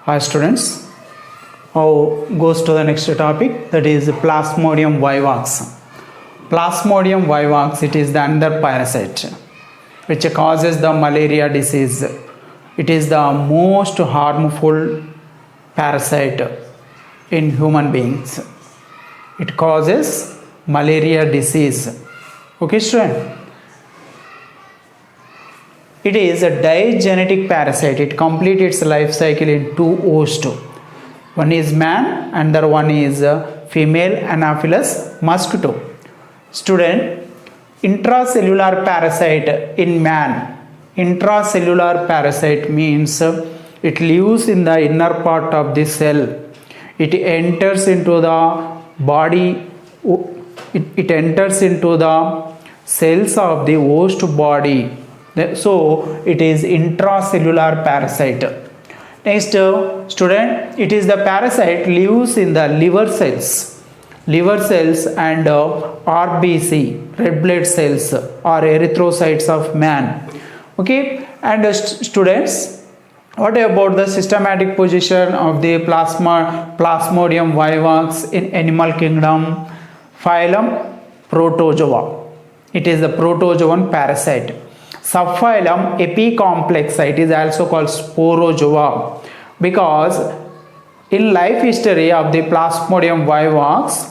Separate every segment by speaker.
Speaker 1: Hi students, now goes to the next topic, that is Plasmodium vivax. Plasmodium vivax, it is the another parasite which causes the malaria disease. It is the most harmful parasite in human beings. It causes malaria disease. Okay student? It is a digenetic parasite. It completes its life cycle in two hosts. One is man, another one is female Anopheles mosquito. Student, intracellular parasite in man. Intracellular parasite means it lives in the inner part of the cell. It enters into the body. It enters into the cells of the host body. So it is intracellular parasite. Next student, it is the parasite lives in the liver cells and RBC, red blood cells or erythrocytes of man. Okay, and students, what about the systematic position of the Plasmodium vivax in animal kingdom? Phylum Protozoa. It is the protozoan parasite. Subphylum Epicomplexa, it is also called Sporozoa, because in life history of the Plasmodium vivax,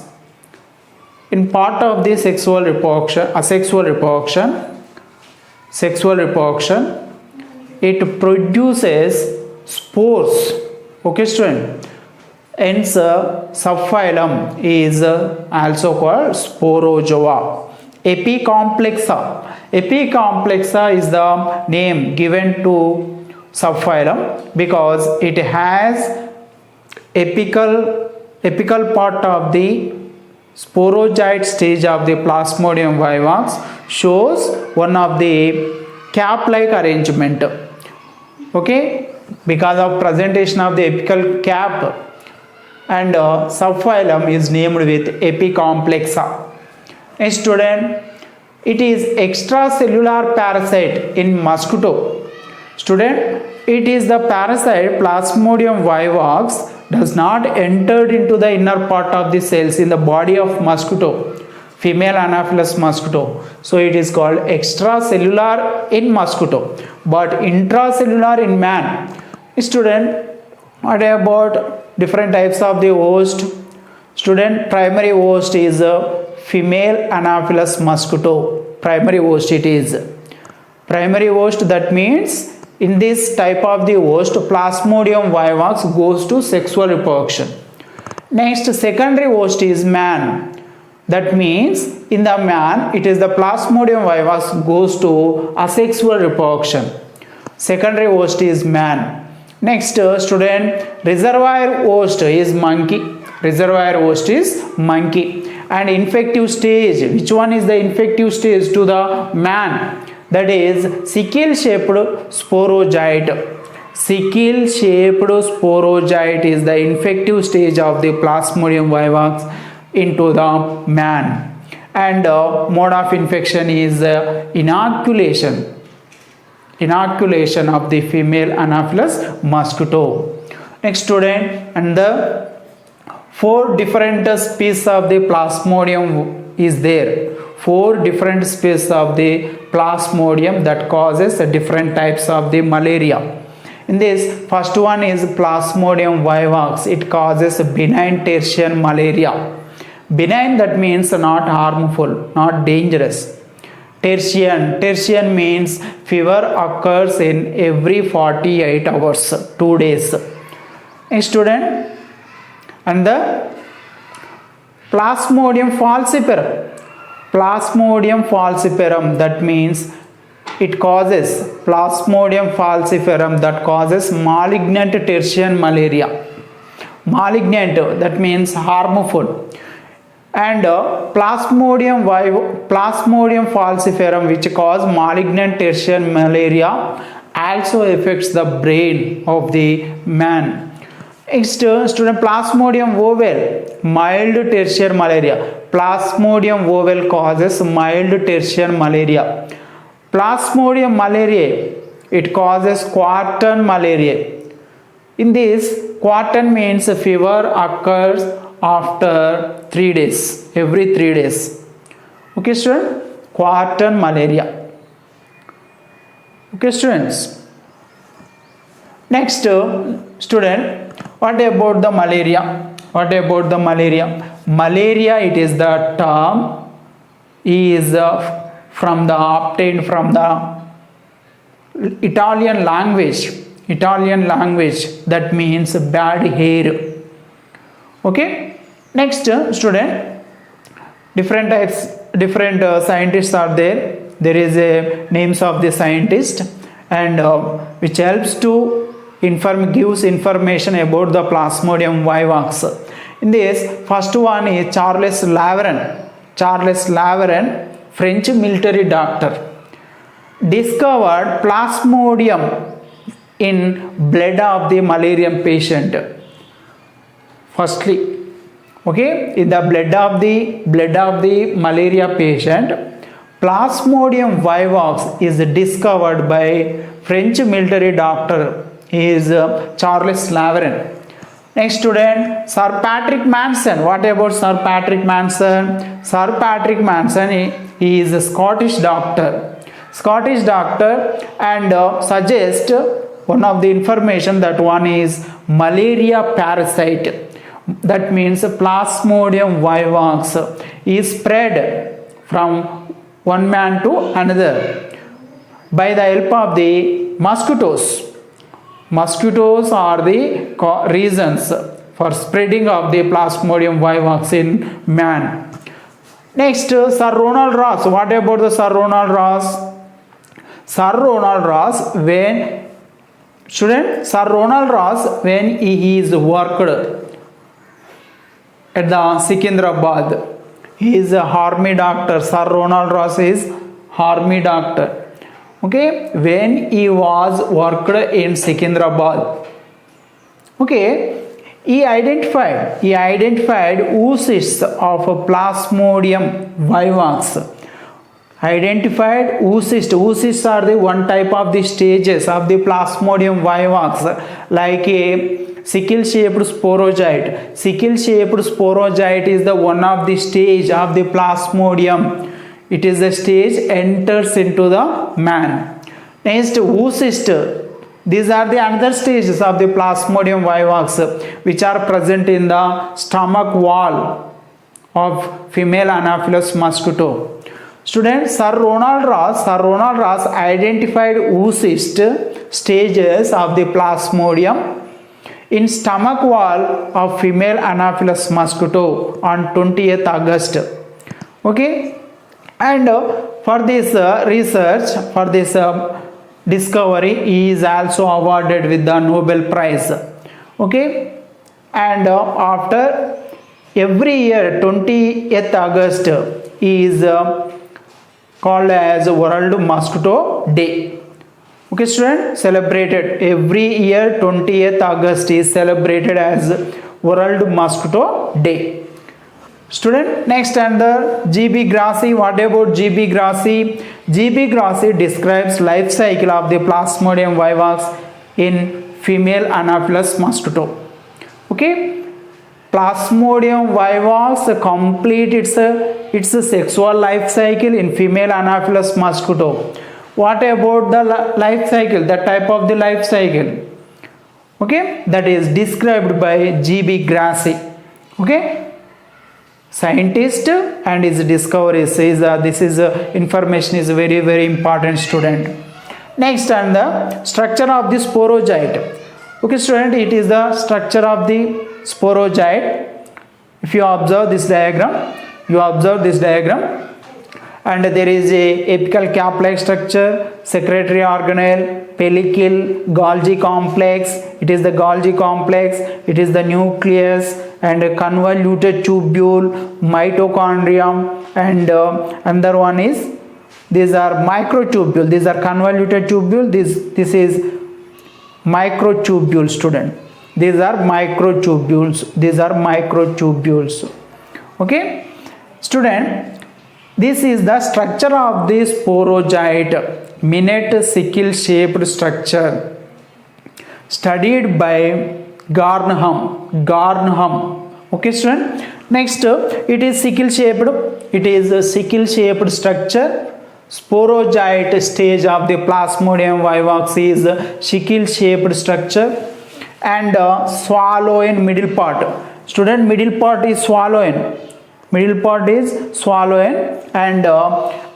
Speaker 1: in part of the sexual reproduction, it produces spores. Okay student, hence subphylum is also called Sporozoa. Epicomplexa is the name given to subphylum because it has apical part of the sporozoite stage of the Plasmodium vivax shows one of the cap-like arrangement. Okay, because of presentation of the apical cap, and subphylum is named with Epicomplexa. A student, it is extracellular parasite in mosquito. Student, it is the parasite Plasmodium vivax does not enter into the inner part of the cells in the body of mosquito, female Anopheles mosquito. So it is called extracellular in mosquito, but intracellular in man. Student, what about different types of the host? Student, primary host is female Anopheles mosquito. Primary host it is. Primary host, that means in this type of the host, Plasmodium vivax goes to sexual reproduction. Next, secondary host is man. That means in the man, it is the Plasmodium vivax goes to asexual reproduction. Secondary host is man. Next, student, reservoir host is monkey. Reservoir host is monkey. And infective stage, which one is the infective stage to the man? That is sickle shaped sporozoite. Sickle shaped sporozoite is the infective stage of the Plasmodium vivax into the man. And mode of infection is inoculation of the female Anopheles mosquito. Next student, and the 4 different species of the Plasmodium is there. 4 different species of the Plasmodium that causes different types of the malaria. In this, first one is Plasmodium vivax. It causes benign tertian malaria. Benign, that means not harmful, not dangerous. Tertian means fever occurs in every 48 hours, 2 days. A student, and the Plasmodium falciparum. Plasmodium falciparum, that means it causes Plasmodium falciparum that causes malignant tertian malaria. Malignant, that means harmful. And Plasmodium falciparum, which cause malignant tertian malaria, also affects the brain of the man. Next, student, Plasmodium ovale, mild tertian malaria. Plasmodium ovale causes mild tertian malaria. Plasmodium malariae, it causes quartan malaria. In this, quartan means fever occurs after 3 days, every 3 days. Okay, student? Quartan malaria. Okay, students. Next, student, what about the malaria? What about the malaria? Malaria, it is the term is obtained from the Italian language. Italian language, that means bad hair. Okay. Next, student, different types, different scientists are there. There is a names of the scientist, and which helps to gives information about the Plasmodium vivax. In this, first one is Charles Laveran. Charles Laveran, French military doctor, discovered Plasmodium in blood of the malarial patient. Firstly, okay, in the blood of the malaria patient, Plasmodium vivax is discovered by French military doctor. He is Charles Laveran. Next, student, Sir Patrick Manson. What about Sir Patrick Manson? Sir Patrick Manson, he is a Scottish doctor. Scottish doctor, and suggest one of the information, that one is malaria parasite. That means Plasmodium vivax is spread from one man to another by the help of the mosquitoes. Mosquitoes are the reasons for spreading of the Plasmodium vivax in man. Next, Sir Ronald Ross. What about the Sir Ronald Ross? Sir Ronald Ross, when student, Sir Ronald Ross, when he is worked at the Secunderabad, he is a army doctor. Sir Ronald Ross is army doctor. Okay, when he was worked in Secunderabad, okay, he identified oocysts of Plasmodium vivax. Identified oocysts. Oocysts are the one type of the stages of the Plasmodium vivax, like a sickle-shaped sporozoite. Sickle-shaped sporozoite is the one of the stage of the Plasmodium. It is the stage enters into the man. Next, oocyst. These are the another stages of the Plasmodium vivax, which are present in the stomach wall of female Anopheles mosquito. Students, Sir Ronald Ross identified oocyst stages of the Plasmodium in stomach wall of female Anopheles mosquito on 20th August. Okay. And for this research, for this discovery, he is also awarded with the Nobel Prize. Okay, and after every year 20th August is called as World Mosquito Day. Okay, student, celebrated every year 20th August is celebrated as World Mosquito Day. Student, next under G.B. Grassi. What about G.B. Grassi? G.B. Grassi describes life cycle of the Plasmodium vivax in female Anopheles mosquito. Okay, Plasmodium vivax complete its sexual life cycle in female Anopheles mosquito. What about the life cycle? The type of the life cycle, okay, that is described by G.B. Grassi. Okay, scientist and his discovery says this is information is very, very important, student. Next, and the structure of the sporozoite. Okay, student, it is the structure of the sporozoite. If you observe this diagram, and there is a apical cap-like structure, secretory organelle, pellicle, Golgi complex. It is the Golgi complex. It is the nucleus and a convoluted tubule, mitochondrium, and another one is, these are microtubule. These are convoluted tubule. This is microtubule, student. These are microtubules. Okay, student. This is the structure of this sporozoite, minute sickle shaped structure. studied by Garnham. Okay student, next it is sickle shaped. It is a sickle shaped structure. Sporozoite stage of the Plasmodium vivax is sickle shaped structure. And swallow-in middle part. Student, middle part is swallow-in. Middle part is swallow-in, and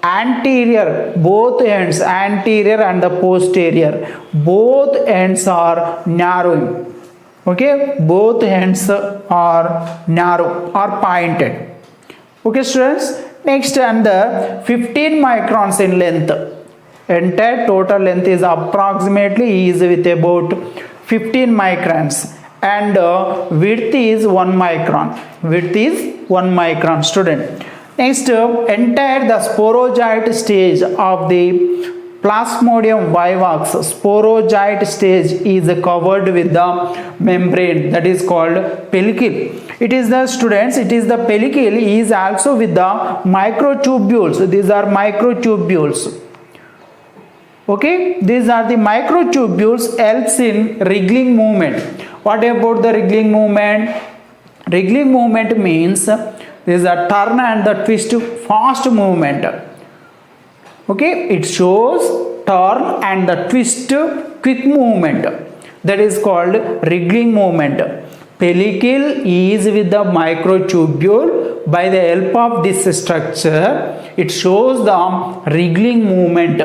Speaker 1: anterior, both ends, anterior and the posterior, both ends are narrowing. Okay, both ends are narrow or pointed. Okay students, next, and the 15 microns in length. Entire total length is approximately is with about 15 microns, and width is 1 micron. Width is 1 micron student. Next, entire the sporozoite stage of the Plasmodium vivax, sporozoite stage is covered with the membrane that is called pellicle. It is the students, it is the pellicle is also with the microtubules. These are microtubules. Okay, these are the microtubules helps in wriggling movement. What about the wriggling movement? Wriggling movement means there is a turn and the twist fast movement. Okay, it shows turn and the twist quick movement, that is called wriggling movement. Pellicle is with the microtubule. By the help of this structure, it shows the wriggling movement.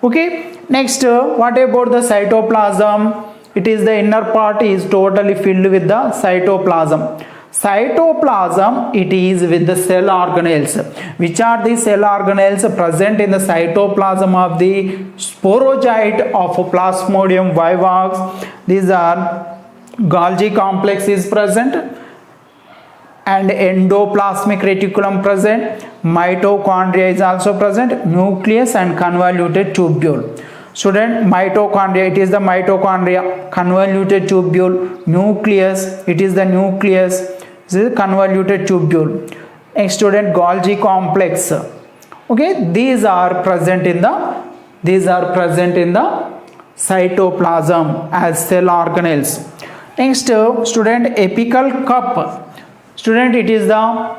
Speaker 1: Okay, next, what about the cytoplasm? It is the inner part is totally filled with the cytoplasm. Cytoplasm, it is with the cell organelles. Which are the cell organelles present in the cytoplasm of the sporozoite of Plasmodium vivax? These are Golgi complex is present, and endoplasmic reticulum present, mitochondria is also present, nucleus and convoluted tubule. Student, mitochondria, it is the mitochondria, convoluted tubule, nucleus, it is the nucleus, this is convoluted tubule. Next student, Golgi complex. Okay, these are present in the cytoplasm as cell organelles. Next student, apical cup. Student, it is the,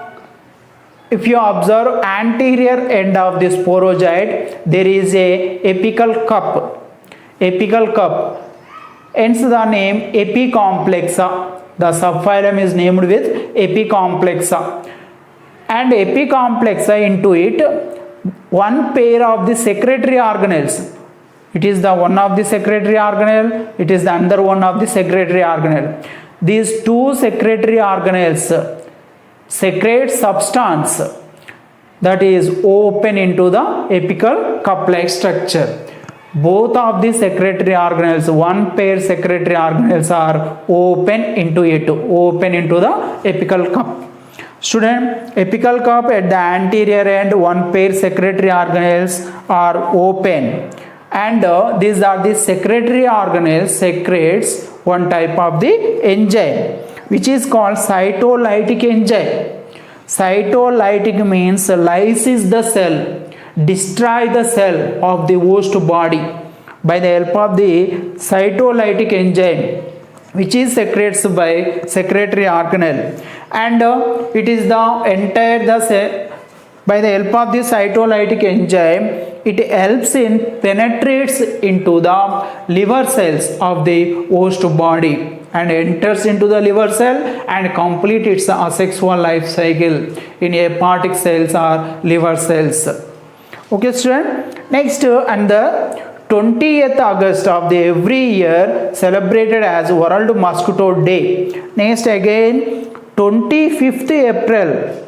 Speaker 1: if you observe anterior end of the sporozoite, there is a apical cup. Apical cup, hence the name epicomplexa. The subphylum is named with epicomplexa. And epicomplexa, into it one pair of the secretory organelles. It is the one of the secretory organelle, it is the another one of the secretory organelle. These two secretory organelles secrete substance that is open into the apical cup-like structure. Both of the secretory organelles, one pair secretory organelles are open into the apical cup. Student, apical cup at the anterior end, one pair secretory organelles are open, and these are the secretory organelles secretes one type of the enzyme which is called cytolytic enzyme. Cytolytic means lyses the cell, destroy the cell of the host body by the help of the cytolytic enzyme which is secretes by secretory organelle. And it is the entire the cell. By the help of the cytolytic enzyme, it helps in penetrates into the liver cells of the host body and enters into the liver cell and completes its asexual life cycle in hepatic cells or liver cells. Okay student, next, and the 20th August of the every year celebrated as World Mosquito Day. Next again, 25th April.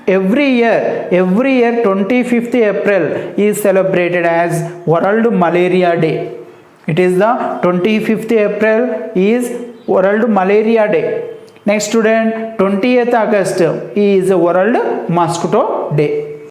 Speaker 1: Every year 25th April is celebrated as World Malaria Day. It is the 25th April is World Malaria Day. Next student, 20th August is World Mosquito Day.